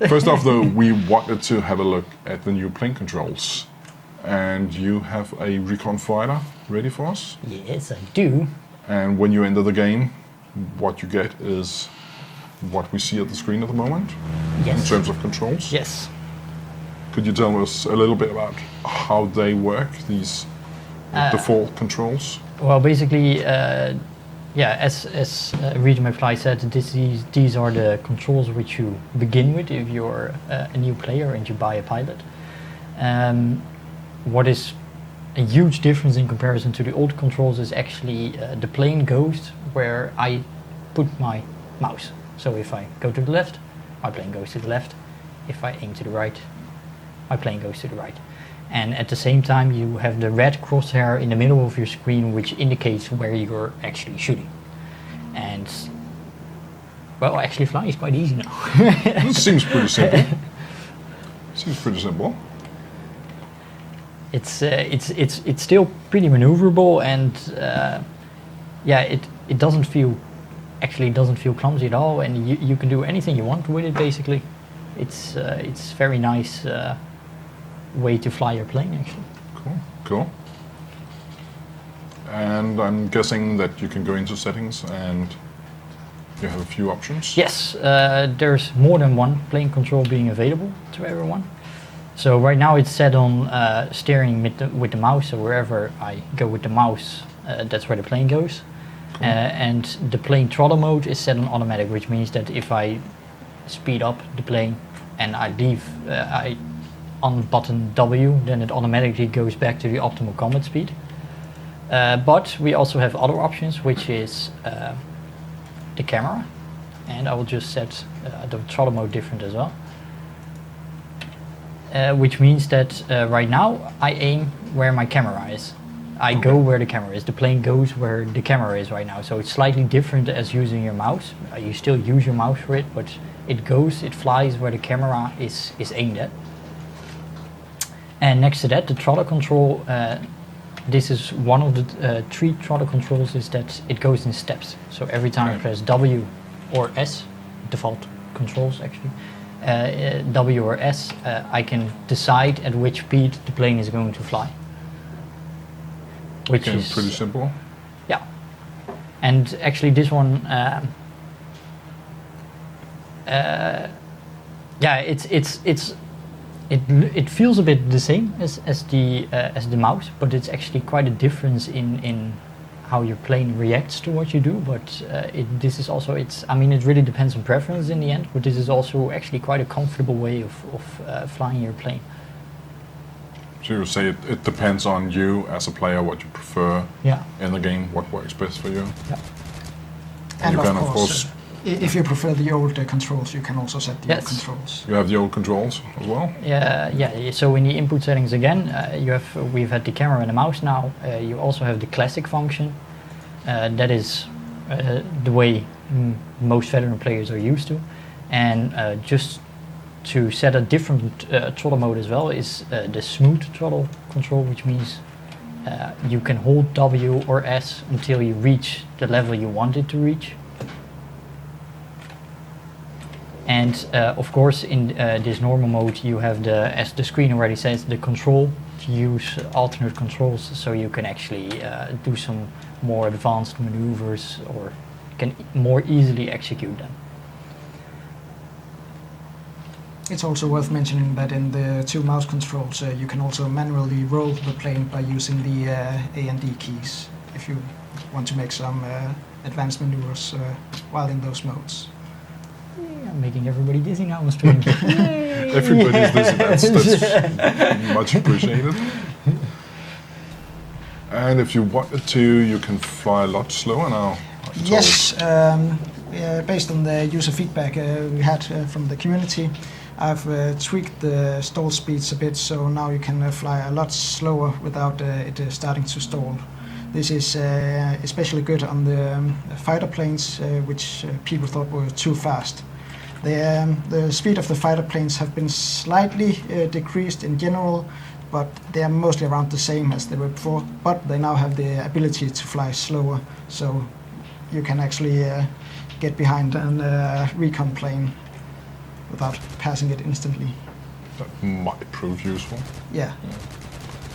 First off, though, we wanted to have a look at the new plane controls. And you have a Recon fighter ready for us? Yes, I do. And when you enter the game, what you get is what we see at the screen at the moment? Yes. In terms of controls? Yes. Could you tell us a little bit about how they work, these default controls? Well, basically, as Reto McFly said, these are the controls which you begin with if you're a new player and you buy a pilot. What is a huge difference in comparison to the old controls is actually the plane goes where I put my mouse. So if I go to the left, my plane goes to the left. If I aim to the right, my plane goes to the right. And at the same time you have the red crosshair in the middle of your screen which indicates where you're actually shooting. And well, actually flying is quite easy now. It seems pretty simple. Seems pretty simple. It's still pretty maneuverable, and it doesn't feel clumsy at all, and you can do anything you want with it basically. It's very nice way to fly your plane actually. Cool. And I'm guessing that you can go into settings and you have a few options. Yes, there's more than one plane control being available to everyone. So right now it's set on steering with the mouse, so wherever I go with the mouse, that's where the plane goes. Cool. And the plane throttle mode is set on automatic, which means that if I speed up the plane and I leave, I on button W, then it automatically goes back to the optimal combat speed. But we also have other options, which is the camera, and I will just set the throttle mode different as well. Which means that right now I aim where my camera is. I go where the camera is. The plane goes where the camera is right now. So it's slightly different as using your mouse. You still use your mouse for it, but it flies where the camera is aimed at. And next to that, the throttle control, this is one of the 3 throttle controls, is that it goes in steps. So every time I press W or S, default controls actually, W or S, I can decide at which speed the plane is going to fly. Which is pretty simple. Yeah, and actually this one, it feels a bit the same as the mouse, but it's actually quite a difference in how your plane reacts to what you do. But this is also, it really depends on preference in the end, but this is also actually quite a comfortable way of flying your plane. So you say it depends on you as a player, what you prefer in the game, what works best for you. Yeah. And you can of course if you prefer the old controls, you can also set the old controls. You have the old controls as well? Yeah. So in the input settings again, we've had the camera and the mouse now. You also have the classic function. That is the way most veteran players are used to. And just to set a different throttle mode as well is the smooth throttle control, which means you can hold W or S until you reach the level you want it to reach. And of course in this normal mode you have as the screen already says, the control to use alternate controls, so you can actually do some more advanced maneuvers or can more easily execute them. It's also worth mentioning that in the 2 mouse controls you can also manually roll the plane by using the A and D keys if you want to make some advanced maneuvers while in those modes. I'm making everybody dizzy now, Mr. Everybody's dizzy, that's much appreciated. And if you wanted to, you can fly a lot slower now. Yes, based on the user feedback we had from the community, I've tweaked the stall speeds a bit, so now you can fly a lot slower without it starting to stall. This is especially good on the fighter planes, which people thought were too fast. The speed of the fighter planes have been slightly decreased in general, but they are mostly around the same as they were before, but they now have the ability to fly slower, so you can actually get behind a Recon plane without passing it instantly. That might prove useful. Yeah. Yeah.